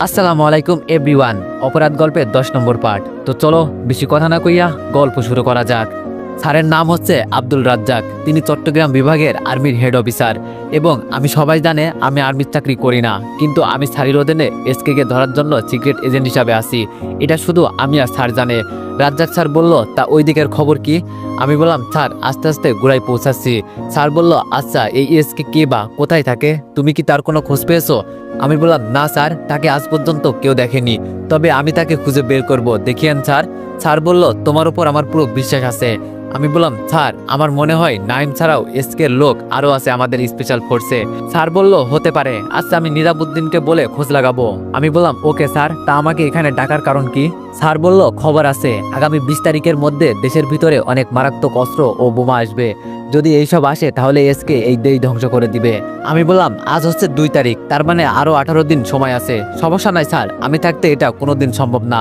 আসসালামু আলাইকুম এভরিওয়ান। অপরাধ গল্পের 10 নম্বর পার্ট। তো চলো বেশি কথা না কইয়া গল্প শুরু করা যাক। স্যারের নাম হচ্ছে আব্দুল রাজ্জাক। তিনি চট্টগ্রাম বিভাগের আর্মির হেড অফিসার এবং আমি সবাই জানে আমি আর্মির চাকরি করি না, কিন্তু আমি স্যারের অধীনে এসকে ধরার জন্য সিক্রেট এজেন্ট হিসাবে আছি। এটা শুধু আমি আর স্যার জানে। রাজ্জাক স্যার বলল, তা ওই দিকের খবর কি? আমি বললাম, স্যার আস্তে আস্তে গোড়ায় পৌঁছাচ্ছি। স্যার বলল, আচ্ছা এই এসকে কে বা কোথায় থাকে? তুমি কি তার কোনো খোঁজ পেয়েছো? আমি বললাম, না স্যার, তাকে আজ পর্যন্ত কেউ দেখেনি, তবে আমি তাকে খুঁজে বের করব, দেখিয়েন স্যার। স্যার বলল, তোমার উপর আমার পুরো বিশ্বাস আছে। আমি বললাম, স্যার আমার মনে হয় নাইম ছাড়াও এসকের লোক আরো আছে আমাদের স্পেশাল ফোর্সে। স্যার বলল, হতে পারে, আচ্ছা আমি নিরাবুদ্দিনকে বলে খোঁজ লাগাবো। আমি বললাম, ওকে স্যার, তা আমাকে এখানে ডাকার কারণ কি? স্যার বলল, খবর আছে আগামী 20 তারিখের মধ্যে দেশের ভিতরে অনেক মারাত্মক অস্ত্র ও বোমা আসবে। যদি এইসব আসে তাহলে এসকে এই দেশ ধ্বংস করে দিবে। আমি বললাম, আজ হচ্ছে 2 তারিখ, তার মানে আরো 18 দিন সময় আছে। সমস্যা নাই স্যার, আমি থাকতে এটা কোনোদিন সম্ভব না,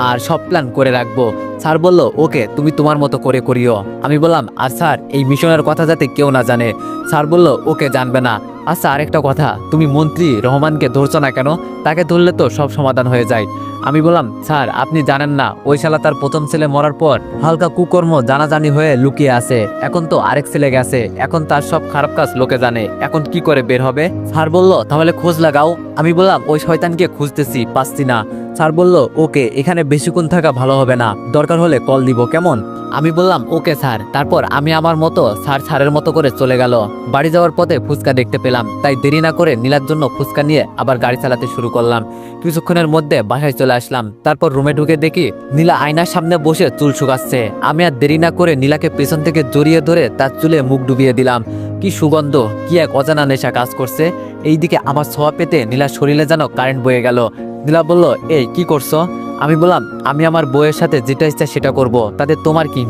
আর সব প্ল্যান করে রাখবো। স্যার বলল, ওকে, তুমি তোমার মতো করে করিও। আমি বললাম, আর স্যার এই মিশনের কথা যাতে কেউ না জানে। স্যার বলল, ওকে, জানবে না। আচ্ছা আরেকটা কথা, তুমি মন্ত্রী রহমানকে ধরছো না কেন? তাকে ধরলে তো সব সমাধান হয়ে যায়। আমি বললাম, স্যার আপনি জানেন না, ওই শালা তার প্রথম ছেলে মরার পর হালকা কুকর্ম জানাজানি হয়ে লুকিয়ে আছে। এখন তো আরেক ছেলে গেছে, এখন তার সব খারাপ কাজ লোকে জানে, এখন কি করে বের হবে? স্যার বলল, তাহলে খোঁজ লাগাও। আমি বললাম, ওই শয়তানকে খুঁজতেছি, পাচ্ছি না। স্যার বলল, ওকে, এখানে বেশিক্ষণ থাকা ভালো হবে না, দরকার হলে কল দিব, কেমন? আমি বললাম, ওকে স্যার। তারপর আমি আমার মতো স্যারের মতো করে চলে গেল। বাড়ি যাওয়ার পথে ফুচকা দেখতে পেলাম, তাই দেরি না করে নীলার জন্য ফুচকা নিয়ে আবার গাড়ি চালাতে শুরু করলাম। কিছুক্ষণের মধ্যে বাসায় চলে আসলাম। তারপর রুমে ঢুকে দেখি নীলা আয়নার সামনে বসে চুল শুকাচ্ছে। আমি আর দেরি না করে নীলাকে পেছন থেকে জড়িয়ে ধরে তার চুলে মুখ ডুবিয়ে দিলাম। কি সুগন্ধ, কি এক অজানা নেশা কাজ করছে। এইদিকে আমার ছোঁয়া পেতে নীলার শরীরে যেন কারেন্ট বয়ে গেল। নীলা বলল, এই কি করছো? আমি বললাম, আমি আমার বউয়ের সাথে যেটা ইচ্ছা সেটা করব, তাতে তোমার কি?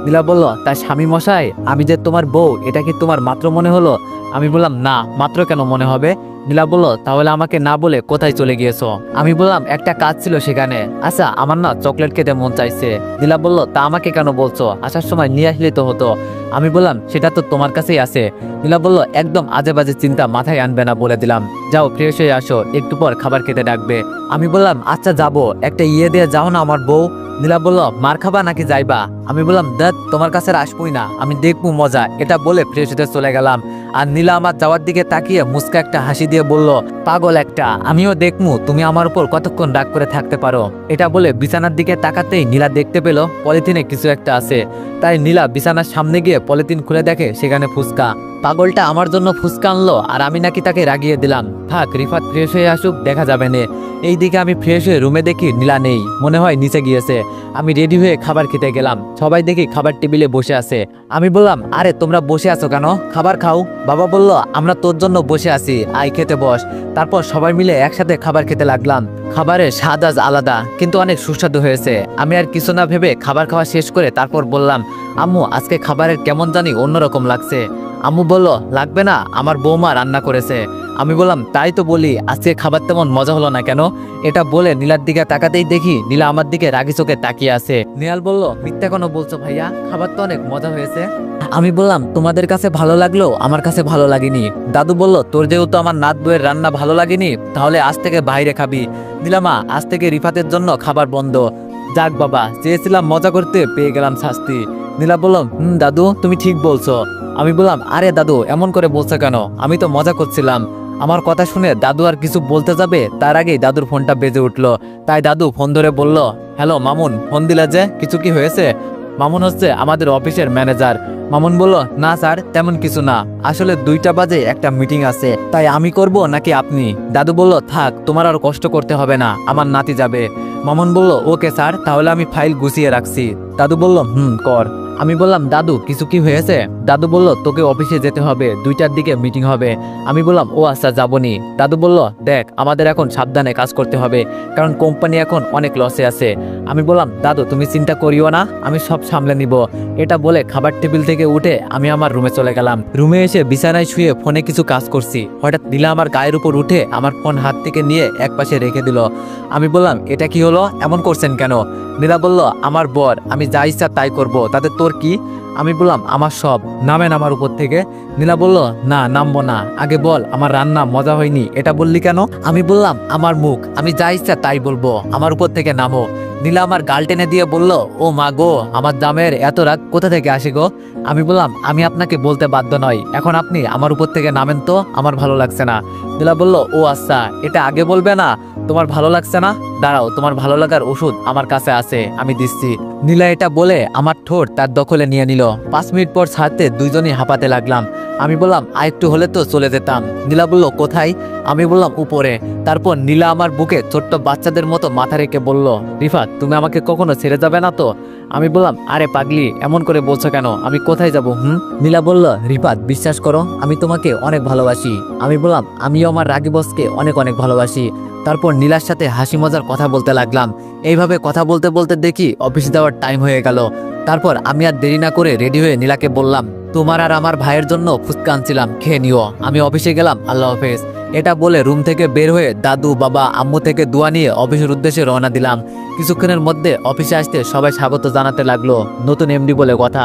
নীলা বলল, তার স্বামী মশাই, আমি যে তোমার বউ এটা কি তোমার মাত্র মনে হলো? আমি বললাম, না, মাত্র কেন মনে হবে? নীলা বলল, তাহলে আমাকে না বলে কোথায় চলে গিয়েছো? আমি বললাম, একটা কাজ ছিল সেখানে। আচ্ছা আমার না চকলেট খেতে মন চাইছে। নীলা বলল, তা আমাকে কেন বলছো? আসার সময় নিয়ে আসলে তো হতো। আমি বললাম, সেটা তো তোমার কাছেই আছে। নীলা বলল, একদম আজে বাজে চিন্তা মাথায় আনবে না বলে দিলাম। যাও ফ্রেশ হয়ে আসো, একটু পর খাবার খেতে ডাকবে। আমি বললাম, আচ্ছা যাবো, একটা দিয়ে যাও না আমার বউ। নীলা বলল, মার খাবা নাকি যাইবা? আমি বললাম, দেখ তোমার কাছে আসবই না, আমি দেখবো মজা। এটা বলে ফ্রেশ হতে চলে গেলাম। আর নীলা আমার যাওয়ার দিকে তাকিয়ে মুস্কা একটা হাসি দিয়ে বলল, পাগল একটা, আমিও দেখমু তুমি আমার উপর কতক্ষণ রাগ করে থাকতে পারো। এটা বলে বিছানার দিকে তাকাতেই নীলা দেখতে পেল পলিথিনে কিছু একটা আছে। তাই নীলা বিছানার সামনে গিয়ে পলিথিন খুলে দেখে সেখানে ফুচকা। পাগলটা আমার জন্য ফুচকা আনলো আর আমি নাকি তাকে রাগিয়ে দিলাম। থাক, রিফাত ফ্রেশ হয়ে আসুক, দেখা যাবে না। এইদিকে আমি ফ্রেশ হয়ে রুমে দেখি নীলা নেই, মনে হয় নিচে গিয়েছে। আমি রেডি হয়ে খাবার খেতে গেলাম। সবাই দেখি খাবার টেবিলে বসে আছে। আমি বললাম, আরে তোমরা বসে আছো কেন? খাবার খাও। বাবা বলল, আমরা তোর জন্য বসে আছি, আয় খেতে বস। তারপর সবাই মিলে একসাথে খাবার খেতে লাগলাম। খাবারের স্বাদ আজ আলাদা, কিন্তু অনেক সুস্বাদু হয়েছে। আমি আর কিছু না ভেবে খাবার খাওয়া শেষ করে তারপর বললাম, আম্মু আজকে খাবারের কেমন জানি অন্যরকম লাগছে। আম্মু বলল, লাগবে না, আমার বৌমা রান্না করেছে। আমি বললাম, তাই তো বলি, আজকে খাবার তেমন মজা হলো না কেন? এটা বলে নীলার দিকে তাকাতেই দেখি নীলা আমার দিকে রাগি চোখে তাকিয়ে আছে। নিহাল বলল, মিথ্যা কেন বলছো ভাইয়া, খাবার তো অনেক মজা হয়েছে। আমি বললাম, তোমাদের কাছে ভালো লাগলো, আমার কাছে ভালো লাগেনি। দাদু বলল, তোর যেহেতু আমার নাত বউয়ের রান্না ভালো লাগেনি, তাহলে আজ থেকে বাইরে খাবি। নীলামা, আজ থেকে রিফাতের জন্য খাবার বন্ধ। যাক বাবা, চেয়েছিলাম মজা করতে, পেয়ে গেলাম শাস্তি। নীলা বলল, দাদু তুমি ঠিক বলছো। আমি বললাম, আরে দাদু এমন করে বলছো কেন, আমি তো মজা করছিলাম। আমার কথা শুনে দাদু আর কিছু বলতে যাবে তার আগেই দাদুর ফোনটা বেজে উঠলো। তাই দাদু ফোন ধরে বলল, হ্যালো মামুন, ফোন দিলা যে, কিছু কি হয়েছে? মামুন হচ্ছে আমাদের অফিসের ম্যানেজার। মামুন বলল, না স্যার, তেমন কিছু না, আসলে 2টা বাজে একটা মিটিং আছে, তাই আমি করব নাকি আপনি? দাদু বলল, থাক, তোমার আর কষ্ট করতে হবে না, আমার নাতি যাবে। মামুন বলল, ওকে স্যার, তাহলে আমি ফাইল গুছিয়ে রাখছি। দাদু বলল, কর। আমি বললাম, দাদু কিছু কি হয়েছে? দাদু বলল, তোকে অফিসে যেতে হবে, 2টার দিকে মিটিং হবে। আমি বললাম, ও আচ্ছা যাবনি। দাদু বলল, দেখ আমাদের এখন সাবধানে কাজ করতে হবে, কারণ কোম্পানি এখন অনেক লসে আছে। আমি বললাম, দাদু তুমি চিন্তা করিও না, আমি সব সামলে নিব। এটা বলে খাবার টেবিল থেকে উঠে আমি আমার রুমে চলে গেলাম। রুমে এসে বিছানায় শুয়ে ফোনে কিছু কাজ করছি, হঠাৎ নীলা আমার গায়ের উপর উঠে আমার ফোন হাত থেকে নিয়ে একপাশে রেখে দিল। আমি বললাম, এটা কি হলো, এমন করছেন কেন? নীলা বলল, আমার বর, আমি যা ইচ্ছা তাই করব, তাতে তোর কি? আমি বললাম, আমার সব। নামেন আমার উপর থেকে। নীলা বলল, না নামবো না, আগে বল আমার রান্না মজা হয়নি এটা বললি কেন? আমি বললাম, আমার মুখ, আমি যা ইচ্ছা তাই বলবো, আমার উপর থেকে নামো। নীলা আমার গাল টেনে দিয়ে বলল, ও মা গো, আমার জামের এত রাগ কোথা থেকে আসে গো? আমি বললাম, আমি আপনাকে বলতে বাধ্য নই, এখন আপনি আমার উপর থেকে নামেন তো, আমার ভালো লাগছে না। নীলা বলল, ও আচ্ছা, এটা আগে বলবে না? তোমার ভালো লাগছে না? দাঁড়াও, তোমার ভালো লাগার ওষুধ আমার কাছে আছে, আমি দিচ্ছি। নীলা এটা বলে আমার ঠোঁট তার দখলে নিয়ে নিল। 5 মিনিট পর ছাড়তে দুইজনই হাঁপাতে লাগলাম। আমি বললাম, আরেকটু হলে তো চলে যেতাম। নীলা বলল, কোথায়? আমি বললাম, উপরে। তারপর নীলা আমার বুকে ছোট্ট বাচ্চাদের মতো মাথা রেখে বলল, রিফাত, তুমি আমাকে কখনো ছেড়ে যাবে না তো? আমি বললাম, আরে পাগলি, এমন করে বলছো কেন? আমি কোথায় যাব? নীলা বলল, রিফাত, বিশ্বাস করো, আমি তোমাকে অনেক ভালোবাসি। আমি বললাম, আমিও আমার রাগী বসকে অনেক অনেক ভালোবাসি। তারপর নীলার সাথে হাসি মজার কথা বলতে লাগলাম। এইভাবে কথা বলতে বলতে দেখি অফিস যাওয়ার টাইম হয়ে গেল। তারপর আমি আর দেরি না করে রেডি হয়ে নীলাকে বললাম, তোমার আর আমার ভাইয়ের জন্য ফুচকা আনছিলাম, খেয়ে নিও। আমি অফিসে গেলাম, আল্লাহ হাফেজ। এটা বলে রুম থেকে বের হয়ে দাদু, বাবা, আম্মু থেকে দোয়া নিয়ে অফিসের উদ্দেশ্যে রওনা দিলাম। কিছুক্ষণের মধ্যে অফিসে আসতে সবাই স্বাগত জানাতে লাগলো, নতুন এমডি বলে কথা।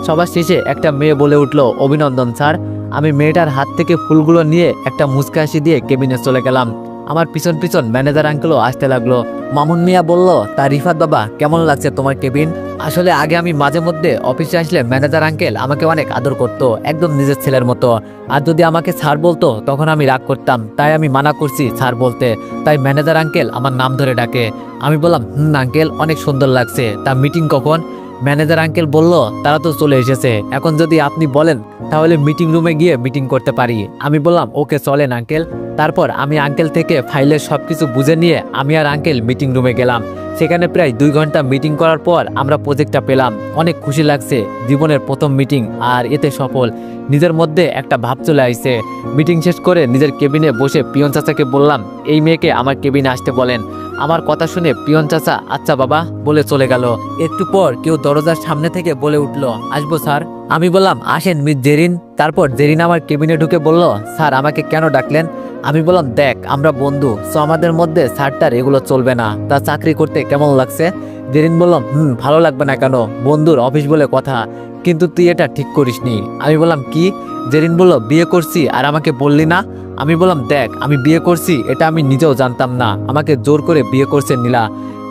সবার শেষে একটা মেয়ে বলে উঠলো, অভিনন্দন স্যার। আমি মেয়েটার হাত থেকে ফুলগুলো নিয়ে একটা মুচকি হাসি দিয়ে কেবিনে চলে গেলাম। আমার পিছন পিছন ম্যানেজার আঙ্কেলও আসতে লাগলো। মামুন মিয়া বলল, তা রিফাত বাবা, কেমন লাগছে তোমার কেবিন? আসলে আগে আমি মাঝে মধ্যে অফিসে আসলে ম্যানেজার আঙ্কেল আমাকে অনেক আদর করতো, একদম নিজের ছেলের মতো। আর যদি আমাকে স্যার বলতো তখন আমি রাগ করতাম, তাই আমি মানা করছি স্যার বলতে। তাই ম্যানেজার আঙ্কেল আমার নাম ধরে ডাকে। আমি বললাম, আঙ্কেল, অনেক সুন্দর লাগছে। তা মিটিং কখন? ম্যানেজার আঙ্কেল বলল, তারা তো চলে এসেছে, এখন যদি আপনি বলেন তাহলে মিটিং রুমে গিয়ে মিটিং করতে পারি। আমি বললাম, ওকে, চলেন আঙ্কেল। তারপর আমি আঙ্কেল থেকে ফাইলের সবকিছু বুঝে নিয়ে আমি আর আঙ্কেল মিটিং রুমে গেলাম। সেখানে প্রায় 2 ঘন্টা মিটিং করার পর আমরা প্রজেক্টটা পেলাম। অনেক খুশি লাগছে, জীবনের প্রথম মিটিং, আর এতে সফল। নিজের মধ্যে একটা ভাব চলে আসছে। মিটিং শেষ করে নিজের কেবিনে বসে পিয়ন চাচাকে বললাম, এই মেয়েকে আমার কেবিনে আসতে বলেন। আমার কথা শুনে পিয়ন চাচা আচ্ছা বাবা বলে চলে গেল। একটু পর কেউ দরজার সামনে থেকে বলে উঠল, আসবো স্যার? আমি বললাম, আসেন মিস জেরিন। তারপর জেরিন আমার কেবিনে ঢুকে বলল, স্যার আমাকে কেন ডাকলেন? আমি বললাম, দেখ, আমরা বন্ধু, সো আমাদের মধ্যে স্যারটার এগুলো চলবে না। তা চাকরি করতে কেমন লাগছে? জেরিন বললাম, ভালো লাগবে না কেন, বন্ধুর অফিস বলে কথা, কিন্তু তুই এটা ঠিক করিসনি। আমি বললাম, কি? জেরিন বলল, বিয়ে করছি আর আমাকে বললি না? আমি বললাম, দেখ, আমি বিয়ে করছি এটা আমি নিজেও জানতাম না, আমাকে জোর করে বিয়ে করছে নীলা।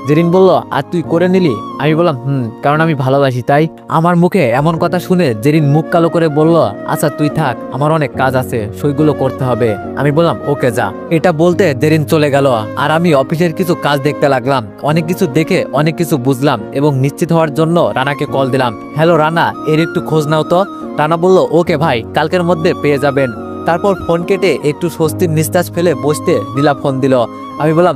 জেরিন বলল, আর তুই করে নিলি? আমি বললাম, কারণ আমি ভালোবাসি তাই। আমার মুখে এমন কথা শুনে জেরিন মুখ কালো করে বলল, আচ্ছা তুই থাক, আমার অনেক কাজ আছে, সইগুলো করতে হবে। আমি বললাম, ওকে যা। এটা বলতে জেরিন চলে গেল আর আমি অফিসের কিছু কাজ দেখতে লাগলাম। অনেক কিছু দেখে অনেক কিছু বুঝলাম এবং নিশ্চিত হওয়ার জন্য রানাকে কল দিলাম। হ্যালো রানা, এর একটু খোঁজ নাও তো। রানা বলল, ওকে ভাই, কালকের মধ্যে পেয়ে যাবেন। তারপর ফোন কেটে একটু স্বস্তির নিঃশ্বাস ফেলে বসতে নীলা ফোন দিল। আমি বললাম,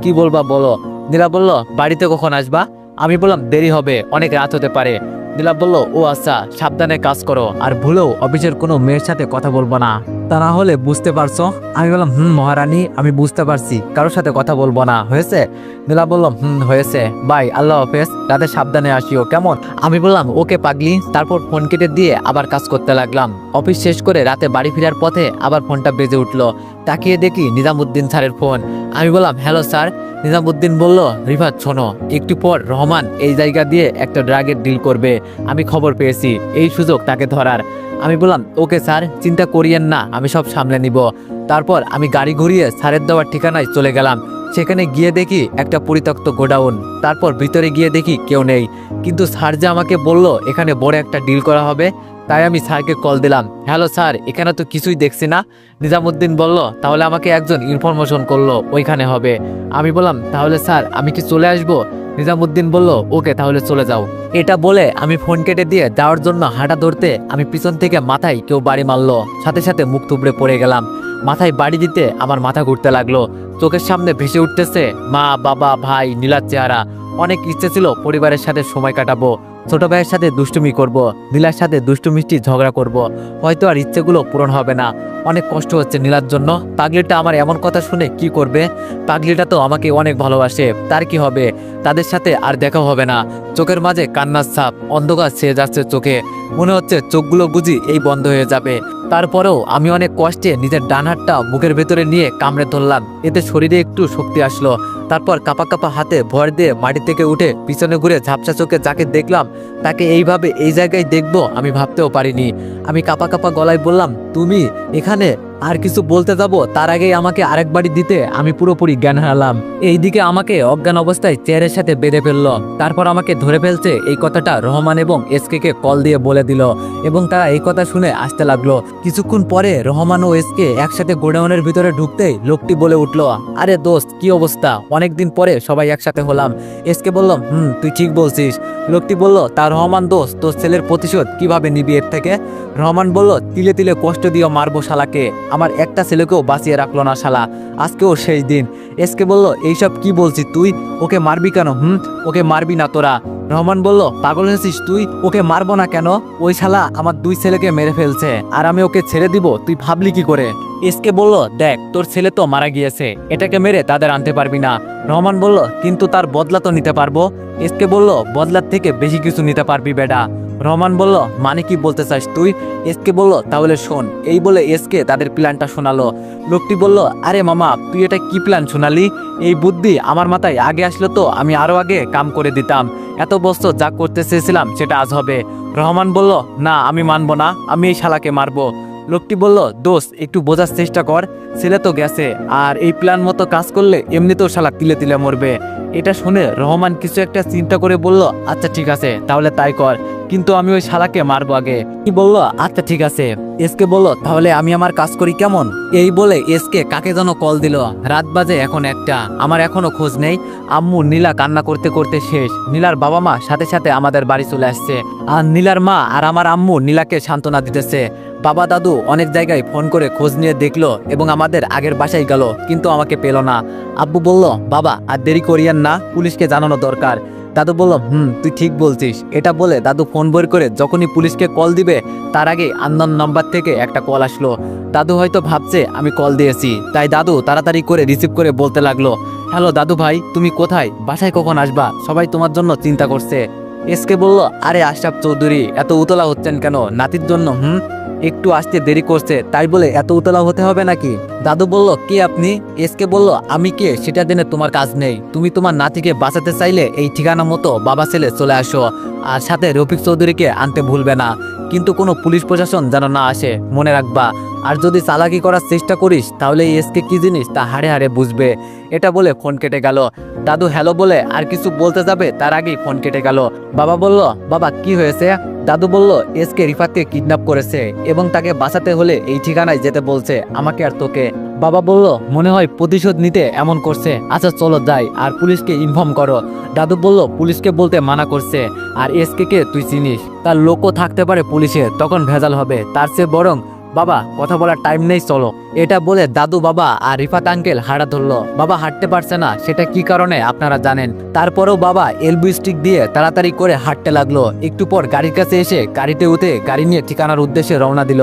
কি বলবা বলো। নীলা বলল, বাড়িতে কখন আসবা? আমি বললাম, দেরি হবে, অনেক রাত হতে পারে। নীলা বলল, ও আচ্ছা, সাবধানে কাজ করো, আর ভুলেও অফিসের কোনো মেয়ের সাথে কথা বলবো না, তা না হলে বুঝতে পারছো? আমি বললাম, মহারানী, আমি বুঝতে পারছি, কারোর সাথে কথা বলবো না, হয়েছে? নীলা বলল, হয়েছে, বাই, আল্লাহ হাফেজ, রাতে সাবধানে আসিও, কেমন? আমি বললাম, ওকে পাগলি। তারপর ফোন কেটে দিয়ে আবার কাজ করতে লাগলাম। অফিস শেষ করে রাতে বাড়ি ফেরার পথে আবার ফোনটা বেজে উঠলো। তাকিয়ে দেখি নিজামুদ্দিন স্যারের ফোন। আমি বললাম, হ্যালো স্যার। নিজামুদ্দিন বলল, রিফাত শোনো, একটু পর রহমান এই জায়গা দিয়ে একটা ড্রাগের ডিল করবে, আমি খবর পেয়েছি, এই সুযোগ তাকে ধরার। আমি বললাম, ওকে স্যার, চিন্তা করিয়েন না, আমি সব সামলে নিব। তারপর আমি গাড়ি ঘুরিয়ে স্যারের দেওয়ার ঠিকানায় চলে গেলাম। সেখানে গিয়ে দেখি একটা পরিত্যক্ত গোডাউন। তারপর ভিতরে গিয়ে দেখি কেউ নেই, কিন্তু স্যার যে আমাকে বলল এখানে বড় একটা ডিল করা হবে, তাই আমি স্যারকে কল দিলাম। হ্যালো স্যার, এখানে তো কিছুই দেখছি না। নিজামুদ্দিন বলল, তাহলে আমাকে একজন ইনফরমেশন করলো ওইখানে হবে। আমি বললাম, তাহলে স্যার আমি কি চলে আসবো? নিজামুদ্দিন বলল, ওকে, তাহলে চলে যাও। এটা বলে আমি ফোন কেটে দিয়ে যাওয়ার জন্য হাঁটা ধরতে আমি পিছন থেকে মাথায় কেউ বাড়ি মারলো, সাথে সাথে মুখ থুবড়ে পড়ে গেলাম। মাথায় বাড়ি দিতে আমার মাথা ঘুরতে লাগলো। চোখের সামনে ভেসে উঠতেছে মা, বাবা, ভাই, নীলার চেহারা। অনেক ইচ্ছে ছিল পরিবারের সাথে সময় কাটাবো, ছোট ভাইয়ের সাথে দুষ্টুমি করব, নীলার সাথে দুষ্টু মিষ্টি ঝগড়া করব। হয়তো আর ইচ্ছেগুলো পূরণ হবে না। অনেক কষ্ট হচ্ছে নীলার জন্য। পাগলিটা আমার এমন কথা শুনে কি করবে? পাগলিটা তো আমাকে অনেক ভালোবাসে, তার কি হবে? তাদের সাথে আর দেখা হবে না। চোখের মাঝে কান্নার ছাপ, অন্ধকার ছেয়ে যাচ্ছে চোখে, মনে হচ্ছে চোখগুলো বুঝি এই বন্ধ হয়ে যাবে। তারপরেও আমি অনেক কষ্টে নিজের ডান হাতটা মুখের ভেতরে নিয়ে কামড়ে ধরলাম, এতে শরীরে একটু শক্তি আসলো। তারপর কাপা কাপা হাতে ভর দিয়ে মাটি থেকে উঠে পিছনে ঘুরে ঝাপসা চোখে যাকে দেখলাম তাকে এইভাবে এই জায়গায় দেখবো আমি ভাবতেও পারিনি। আমি কাপা কাপা গলায় বললাম, তুমি এখানে? আর কিছু বলতে যাব তার আগেই আমাকে আরেক বাড়ি দিতে আমি পুরোপুরি জ্ঞান হারালাম। এইদিকে আমাকে অজ্ঞান অবস্থায় চেয়ারের সাথে বেঁধে ফেললো। তারপর আমাকে ধরে ফেলছে এই কথাটা রহমান এবং এসকে কে কল দিয়ে বলে দিল এবং তারা এই কথা শুনে আসতে লাগলো। কিছুক্ষণ পরে রহমান ও এসকে একসাথে গোডাউনের ভিতরে ঢুকতেই লোকটি বলে উঠলো, আরে দোস্ত কি অবস্থা, অনেকদিন পরে সবাই একসাথে হলাম। এসকে বলল, তুই ঠিক বলছিস। লোকটি বলল, তা রহমান দোস্ত, তোর ছেলের প্রতিশোধ কিভাবে নিবি এর থেকে? রহমান বলল, তিলে তিলে কষ্ট দিয়ে মারবো শালাকে, আমার একটা ছেলেকেও বাঁচিয়ে রাখলো না শালা, আজকেও শেষ দিন। এসকে বলল, এইসব কি বলছিস তুই, ওকে মারবি কেন? ওকে মারবি না তোরা? রহমান বলল, পাগল হয়েছিস তুই, ওকে মারবো না কেন? ওই শালা আমার 2 ছেলেকে মেরে ফেলছে আর আমি ওকে ছেড়ে দিব, তুই ভাবলি কি করে? এসকে বলল, দেখ তোর ছেলে তো মারা গিয়েছে, এটাকে মেরে তাদের আনতে পারবি না। রহমান বলল, কিন্তু তার বদলা তো নিতে পারবো। এসকে বলল, বদলার থেকে বেশি কিছু নিতে পারবি বেটা। রহমান বলল, মানে কি বলতে চাস তুই? এসকে বলল, তাহলে শোন। এই বলে এসকে তাদের প্ল্যানটা শোনালো। লোকটি বলল, আরে মামা তুই এটা কি প্ল্যান শোনালি? এই বুদ্ধি আমার মাথায় আগে আসলো তো আমি আরো আগে কাম করে দিতাম, এত বছর যা করতে চেয়েছিলাম সেটা আজ হবে। রহমান বলল, না আমি মানবো না, আমি এই শালাকে মারবো। লোকটি বলল, দোস্ত একটু বোঝার চেষ্টা কর, ছেলে তো গেছে, আর এই প্ল্যান মতো কাজ করলে এমনিতেও শালা তিলে তিলে মরবে। এটা শুনে রহমান কিছু একটা চিন্তা করে বলল, আচ্ছা ঠিক আছে তাহলে তাই কর, কিন্তু আমি ওই শালাকে মারবো আগে। কি বলল, আচ্ছা ঠিক আছে। এসকে বলল, তাহলে আমি আমার কাজ করি কেমন? এই বলে এসকে কাকে যেন কল দিল। রাত বাজে এখন 1টা, আমার এখনো খোঁজ নেই। আম্মু নীলা কান্না করতে করতে শেষ। নীলার বাবা মা সাথে সাথে আমাদের বাড়ি চলে আসছে, আর নীলার মা আর আমার আম্মু নীলাকে সান্ত্বনা দিতেছে। বাবা দাদু অনেক জায়গায় ফোন করে খোঁজ নিয়ে দেখলো এবং আমাদের আগের বাসায় গেল, কিন্তু আমাকে পেল না। আব্বু বলল, বাবা আর দেরি করিয়েন না, পুলিশকে জানানো দরকার। দাদু বলল, তুই ঠিক বলছিস। এটা বলে দাদু ফোন বের করে যখনই পুলিশকে কল দিবে তার আগে আননোন নাম্বার থেকে একটা কল আসলো। দাদু হয়তো ভাবছে আমি কল দিয়েছি, তাই দাদু তাড়াতাড়ি করে রিসিভ করে বলতে লাগলো, হ্যালো দাদু ভাই, তুমি কোথায়, বাসায় কখন আসবা, সবাই তোমার জন্য চিন্তা করছে। এসকে বলল, আরে আশরাফ চৌধুরী এত উতলা হচ্ছেন কেন, নাতির জন্য একটু আসতে দেরি করছে তাই বলে এত উতলা হতে হবে নাকি? দাদু বলল, কে আপনি? এসকে বলল, আমি কে সেটা জেনে তোমার কাজ নেই, তুমি তোমার নাতিকে বাঁচাতে চাইলে এই ঠিকানা মতো বাবা ছেলে চলে আসো, আর সাথে রফিক চৌধুরীকে আনতে ভুলবে না, কিন্তু কোনো পুলিশ প্রশাসন যেন না আসে, মনে রাখবা। আর যদি চালাকি করার চেষ্টা করিস তাহলে এই এসকে কি জিনিস তা হাড়ে হাড়ে বুঝবে। এটা বলে ফোন কেটে গেল। দাদু হ্যালো বলে আর কিছু বলতে যাবে তার আগেই ফোন কেটে গেল। বাবা বলল, বাবা কি হয়েছে? দাদু বলল, এসকে রিফাতকে কিডন্যাপ করেছে এবং তাকে বাঁচাতে হলে এই ঠিকানায় যেতে বলছে, আমাকে আর তোকে। বাবা বলল, মনে হয় প্রতিশোধ নিতে এমন করছে, আচ্ছা চলো যাই আর পুলিশকে ইনফর্ম করো। দাদু বলল, পুলিশকে বলতে মানা করছে, আর এসকে কে তুই চিনিস, তার লোকও থাকতে পারে পুলিশে, তখন ভেজাল হবে, তার চেয়ে বরং বাবা কথা বলার টাইম নেই চলো। এটা বলে দাদু বাবা আর রিফাত আঙ্কেল হাঁটা ধরলো। বাবা হাঁটতে পারছে না, সেটা কি কারণে আপনারা জানেন। তারপরেও বাবা এলবি স্টিক দিয়ে তাড়াতাড়ি করে হাঁটতে লাগলো। একটু পর গাড়ির কাছে এসে গাড়িতে উঠে গাড়ি নিয়ে ঠিকানার উদ্দেশ্যে রওনা দিল।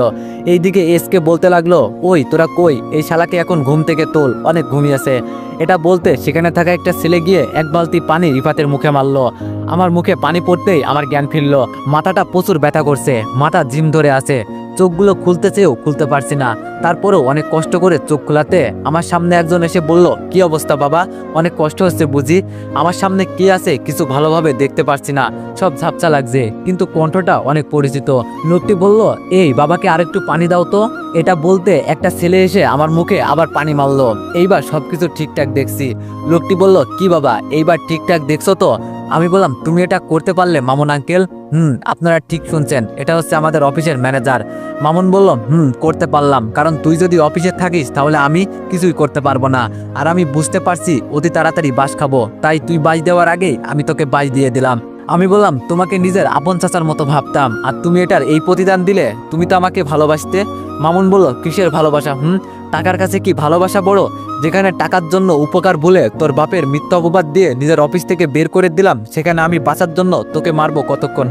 এইদিকে এসকে বলতে লাগলো, ওই তোরা কই, এই শালাকে এখন ঘুম থেকে তোল, অনেক ঘুমিয়েছে। এটা বলতে সেখানে থাকা একটা ছেলে গিয়ে 1 বালতি পানি রিফাতের মুখে মারলো। আমার মুখে পানি পড়তেই আমার জ্ঞান ফিরলো। মাথাটা প্রচুর ব্যথা করছে, মাথা জিম ধরে আছে, চোখগুলো খুলতে চেয়েও খুলতে পারছি না। তারপরেও অনেক কষ্ট করে চোখ খোলাতে আমার সামনে একজন এসে বলল, কি অবস্থা বাবা, অনেক কষ্ট হচ্ছে বুঝি? আমার সামনে কে আছে কিছু ভালোভাবে দেখতে পারছি না, সব ঝাপসা লাগছে, কিন্তু কণ্ঠটা অনেক পরিচিত। লোকটি বলল, এই বাবাকে আরেকটু পানি দাও তো। এটা বলতে একটা ছেলে এসে আমার মুখে আবার পানি মারলো। এইবার সবকিছু ঠিকঠাক দেখছি। লোকটি বলল, কি বাবা এইবার ঠিকঠাক দেখছো তো? আমি বললাম, তুমি এটা করতে পারলে মামুন আঙ্কেল? আপনারা ঠিক শুনছেন, এটা হচ্ছে আমাদের অফিসের ম্যানেজার। মামুন বলল, করতে পারলাম, কারণ তুই যদি অফিসে থাকিস তাহলে আমি কিছুই করতে পারবো না, আর আমি বুঝতে পারছি অতি তাড়াতাড়ি বাস খাবো, তাই তুই বাস দেওয়ার আগেই আমি তোকে বাস দিয়ে দিলাম। আমি বললাম, তোমাকে নিজের আপন চাচার মতো ভাবতাম, আর তুমি এটার এই প্রতিদান দিলে, তুমি তো আমাকে ভালোবাসতে। মামুন বলল, কিসের ভালোবাসা? টাকার কাছে কি ভালোবাসা বড়? যেখানে টাকার জন্য উপকার ভুলে তোর বাপের মিথ্যা অপবাদ দিয়ে নিজের অফিস থেকে বের করে দিলাম, সেখানে আমি বাঁচার জন্য তোকে মারবো কতক্ষণ?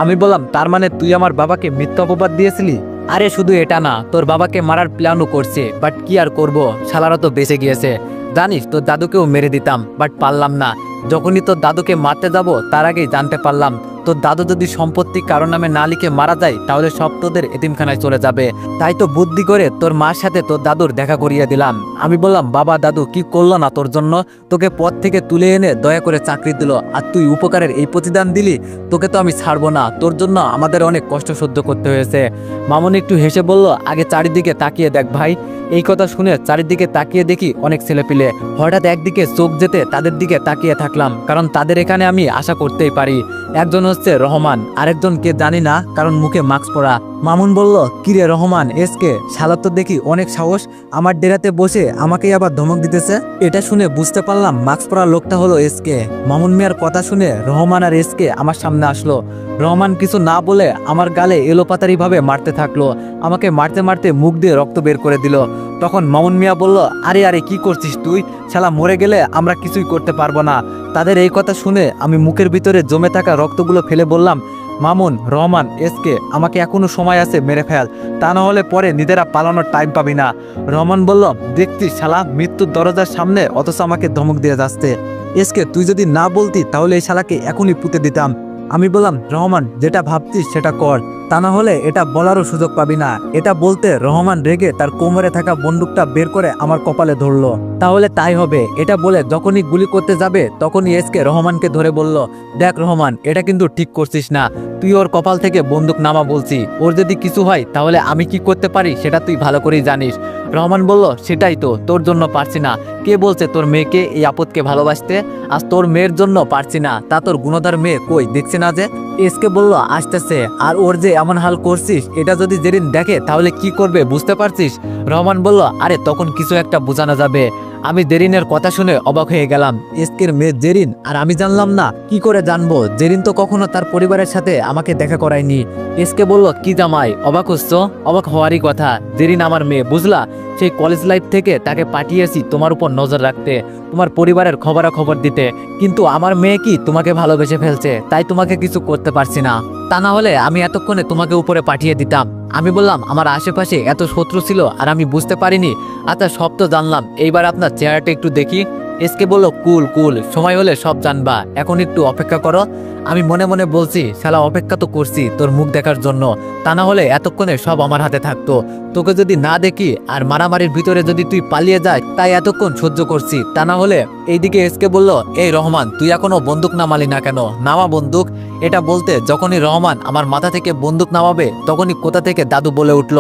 আমি বললাম, তার মানে তুই আমার বাবাকে মিথ্যা অপবাদ দিয়েছিলি? আরে শুধু এটা না, তোর বাবাকে মারার প্ল্যানও করছে, বাট কি আর করব, শালারা তো বেঁচে গিয়েছে। জানিস তোর দাদুকেও মেরে দিতাম, বাট পারলাম না। যখনই তোর দাদুকে মারতে যাব তার আগেই জানতে পারলাম তোর দাদু যদি সম্পত্তি কারো নামে না লিখে মারা যায় তাহলে সব তোদের এতিমখানায় চলে যাবে। তাই তো বুদ্ধি করে তোর মার সাথে তোর দাদুর দেখা করিয়ে দিলাম। আমি বললাম, বাবা দাদু কি করলো না তোর জন্য? তোকে পথ থেকে তুলে এনে দয়া করে চাকরি দিল, আর তুই উপকারের এই প্রতিদান দিলি? তোকে তো আমি ছাড়বো না, তোর জন্য আমাদের অনেক কষ্ট সহ্য করতে হয়েছে। মামুন একটু হেসে বলল, আগে চারিদিকে তাকিয়ে দেখ ভাই। এই কথা শুনে চারিদিকে তাকিয়ে দেখি অনেক ছেলেপিলে। হঠাৎ একদিকে চোখ যেতে তাদের দিকে তাকিয়ে থাকলাম, কারণ তাদের এখানে আমি আশা করতেই পারি। একজন হচ্ছে রহমান, আরেকজন কে জানি না, কারণ মুখে মাস্ক পরা। মামুন বলল, কিরে রহমান, এসকে শালা তো দেখি অনেক সাহস, আমার ডেরাতে বসে আমাকেই আবার ধমক দিতেছে। এটা শুনে বুঝতে পারলাম মাস্ক পরা লোকটা হলো এসকে। মামুন মিয়ার কথা শুনে রহমান আর এসকে আমার সামনে আসলো। রহমান কিছু না বলে আমার গালে এলোপাতারি ভাবে মারতে থাকলো। আমাকে মারতে মারতে মুখ দিয়ে রক্ত বের করে দিল। তখন মামুন মিয়া বলল, আরে আরে কি করছিস তুই? শালা মরে গেলে আমরা কিছুই করতে পারবো না। তাদের এই কথা শুনে আমি মুখের ভিতরে জমে থাকা রক্তগুলো ফেলে বললাম, মামুন, রহমান, এসকে, আমাকে এখনো সময় আছে, মেরে ফেল, তা না হলে পরে নিজেরা পালানোর টাইম পাবি না। রহমান বলল, দেখছিস শালা মৃত্যুর দরজার সামনে, অথচ আমাকে ধমক দিয়ে যাচ্ছে। এসকে, তুই যদি না বলতি তাহলে এই শালাকে এখনই পুঁতে দিতাম। আমি বললাম, রহমান যেটা ভাবছিস সেটা কর, তা না হলে এটা বলারও সুযোগ পাবি না। এটা বলতে রহমান রেগে তার কোমরে থাকা বন্দুকটা বের করে আমার কপালে ধরলো। তাহলে তাই হবে, এটা বলে যখনই গুলি করতে যাবে তখনই এসকে রহমানকে ধরে বলল, দেখ রহমান, এটা কিন্তু ঠিক করছিস না। তুই ওর কপাল থেকে বন্দুক নামা বলছি, ওর যদি কিছু হয় তাহলে আমি কি করতে পারি সেটা তুই ভালো করেই জানিস। রহমান বলল, সেটাই তো, তোর জন্য পারছি না। কে বলছে তোর মেয়েকে এই আপদকে ভালোবাসতে? আজ তোর মেয়ের জন্য পারছি না, তা তোর গুণদার মেয়ে কই, দেখছি না যে? এসকে বলল, আসতেছে। আর ওর যে এমন হাল করছিস, এটা যদি জেরিন দেখে তাহলে কি করবে বুঝতে পারছিস? রহমান বলল, আরে তখন কিছু একটা বোঝানো যাবে। আমি জেরিনের কথা শুনে অবাক হয়ে গেলাম। এসকের মেয়ে জেরিন, আর আমি জানলাম না? কি করে জানবো? জেরিন তো কখনো তার পরিবারের সাথে আমাকে দেখা করায়নি। এসকে বলল, কি জামাই অবাক হচ্ছ? অবাক হওয়ারই কথা, জেরিন আমার মেয়ে, বুঝলা? সেই কলেজ লাইফ থেকে তাকে পাঠিয়েছি তোমার উপর নজর রাখতে, তোমার পরিবারের খবরাখবর দিতে। কিন্তু আমার মেয়ে কি তোমাকে ভালোবেসে ফেলছে, তাই তোমাকে কিছু করতে পারছি না। তা না হলে আমি এতক্ষণে তোমাকে উপরে পাঠিয়ে দিতাম। আমি বললাম, আমার আশেপাশে এত শত্রু ছিল আর আমি বুঝতে পারিনি। আচ্ছা সব তো জানলাম, এইবার আপনার চেহারাটা একটু দেখি। এসকে বলল, কুল কুল, সময় হলে সব জানবা, এখন একটু অপেক্ষা করো। আমি মনে মনে বলছি, শালা অপেক্ষা তো করছি তোর মুখ দেখার জন্য, তা না হলে এতক্ষণে সব আমার হাতে থাকতো। তোকে যদি না দেখি আর মারামারির ভিতরে যদি তুই পালিয়ে যায়, তাই এতক্ষণ সহ্য করছি, তা না হলে। এইদিকে এসকে বলল, এই রহমান, তুই এখনো বন্দুক নামালি না কেন? নামা বন্দুক। এটা বলতে যখনই রহমান আমার মাথা থেকে বন্দুক নামাবে তখনই কোথা থেকে দাদু বলে উঠল,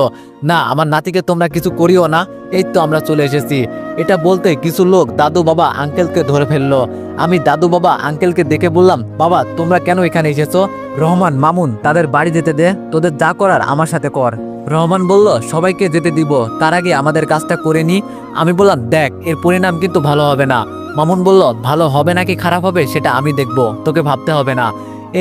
না আমার নাতিকে তোমরা কিছু করিও না, এই তো আমরা চলে এসেছি। এটা বলতে কিছু লোক দাদু, বাবা, আঙ্কেলকে ধরে ফেললো। আমি দাদু, বাবা, আঙ্কেলকে দেখে বললাম, বাবা তোমরা কেন এখানে এসেছো? রহমান, মামুন, তাদের বাড়ি যেতে দে, তোদের যা করার আমার সাথে কর। রহমান বলল, সবাইকে যেতে দিব, তার আগে আমাদের কাজটা করে নি। আমি বললাম, দেখ এর পরিণাম কিন্তু ভালো হবে না। মামুন বলল, ভালো হবে নাকি খারাপ হবে সেটা আমি দেখব, তোকে ভাবতে হবে না।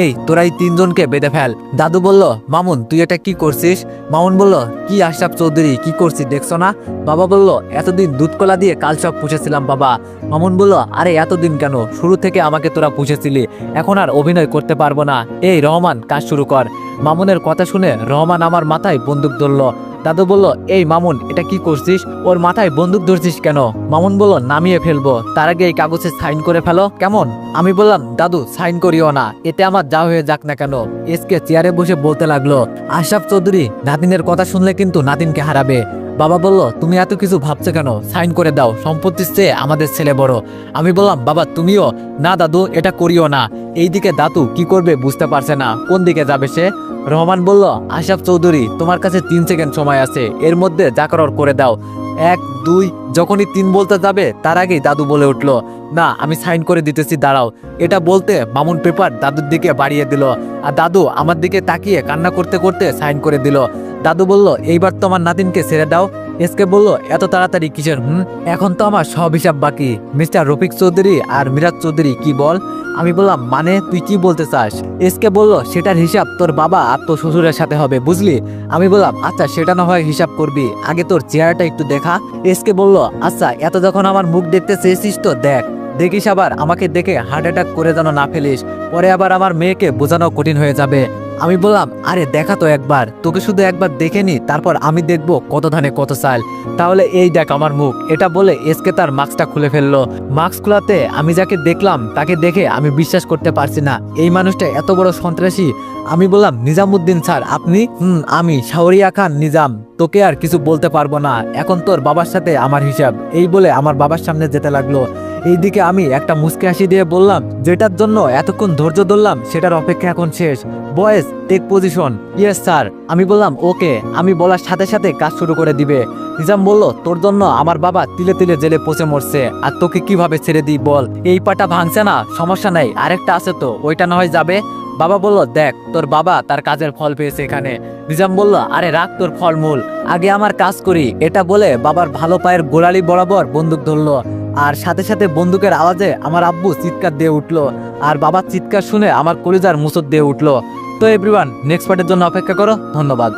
এই তোরা এই তিনজনকে বেঁধে ফেল। দাদু বলল, মামুন তুই এটা কি করছিস? মামুন বলল, কি আশরাফ চৌধুরী, কি করছিস দেখছো না? বাবা বলল, এতদিন দুধ কলা দিয়ে কাল সব পুষেছিলাম বাবা। মামুন বলল, আরে এতদিন কেন? শুরু থেকে আমাকে তোরা পুষেছিলি, এখন আর অভিনয় করতে পারবো না। এই রহমান, কাজ শুরু কর। মামুনের কথা শুনে রহমান আমার মাথায় বন্দুক ধরল। দাদু বলল, এই মামুন এটা কি করছিস? ওর মাথায় বন্দুক ধরছিস কেন? মামুন বলল, নামিয়ে ফেলবো, তার আগে এই কাগজে সাইন করে ফেলো, কেমন? আমি বললাম, দাদু সাইন করিও না, এতে আমার যা হয়ে যাক না কেন। এসকে চেয়ারে বসে বলতে লাগলো, আশরাফ চৌধুরী নাতিনের কথা শুনলে কিন্তু নাতিনকে হারাবে। বাবা বলল, তুমি এত কিছু ভাবছো কেন? সাইন করে দাও, সম্পত্তির চেয়ে আমাদের ছেলে বড়। আমি বললাম, বাবা তুমিও? না দাদু এটা করিও না। এইদিকে দাদু কি করবে বুঝতে পারছে না, কোন দিকে যাবে সে। রহমান বলল, আশরাফ চৌধুরী তোমার কাছে 3 সেকেন্ড সময় আছে, এর মধ্যে যা করার করে দাও। 1, 2, যখনই 3 বলতে যাবে তার আগেই দাদু বলে উঠলো, না আমি সাইন করে দিতেছি, দাঁড়াও। এটা বলতে মামুন পেপার দাদুর দিকে বাড়িয়ে দিল, আর দাদু আমার দিকে তাকিয়ে কান্না করতে করতে সাইন করে দিল। দাদু বলল, এইবার তো আমার নাতিনকে ছেড়ে দাও। এসকে বলল, এত তাড়াতাড়ি কিসের? এখন তো আমার সব হিসাব বাকি। মিস্টার রফিক চৌধুরী আর মিরাজ চৌধুরী কি বল? আমি বললাম, মানে তুই কি বলতে চাস? এসকে বলল, সেটার হিসাব তোর বাবা আর তোর শ্বশুরের সাথে হবে, বুঝলি? আমি বললাম, আচ্ছা সেটা না হয় হিসাব করবি, আগে তোর চেহারাটা একটু দেখা। এসকে বলল, আচ্ছা এত যখন আমার মুখ দেখতে চেয়েছিস তো দেখ, দেখিস আবার আমাকে দেখে হার্ট অ্যাটাক করে যেন না ফেলিস, পরে আবার আমার মেয়েকে বোঝানো কঠিন হয়ে যাবে। আমি বললাম, আরে দেখা তো একবার, তোকে শুধু একবার দেখে নি, তারপর আমি দেখবো কত ধানে কত চাল। তাহলে এই দেখ আমার মুখ। এটা বলে এসকে তার মাস্কটা খুলে ফেললো। মাস্ক খোলাতে আমি যাকে দেখলাম তাকে দেখে আমি বিশ্বাস করতে পারছি না, এই মানুষটা এত বড় সন্ত্রাসী। আমি বললাম, নিজামুদ্দিন স্যার আপনি? আমি শাহরিয়া খান নিজাম। তোকে আর কিছু বলতে পারবো না, এখন তোর বাবার সাথে আমার হিসাব। এই বলে আমার বাবার সামনে যেতে লাগলো। এইদিকে আমি একটা মুচকি হাসি দিয়ে বললাম, যেটার জন্য এতক্ষণ ধৈর্য ধরলাম সেটার অপেক্ষা এখন শেষ। Boys take position. Yes sir. আমি বললাম ওকে। আমি বলার সাথে সাথে কাজ শুরু করে দিবে। নিজাম বলল, তোর জন্য আমার বাবা তিলে তিলে জেলে পচে মরছে, আর তোকে কিভাবে ছেড়ে দিই বল? এই পাটা ভাঙছে না, সমস্যা নাই, আরেকটা আছে তো, ওইটা না হয় যাবে। বাবা বলল, দেখ তোর বাবা তার কাজের ফল পেয়েছে এখানে। নিজাম বলল, আরে রাখ তোর ফলমূল, আগে আমার কাজ করি। এটা বলে বাবার ভালো পায়ের গোড়ালি বরাবর বন্দুক ধরলো, আর সাথে সাথে বন্দুকের আওয়াজে আমার আব্বু চিৎকার দিয়ে উঠলো। আর বাবার চিৎকার শুনে আমার কলিজার মুসর দিয়ে উঠলো। তো এভরিওয়ান, নেক্সট পার্টের জন্য অপেক্ষা করো। ধন্যবাদ।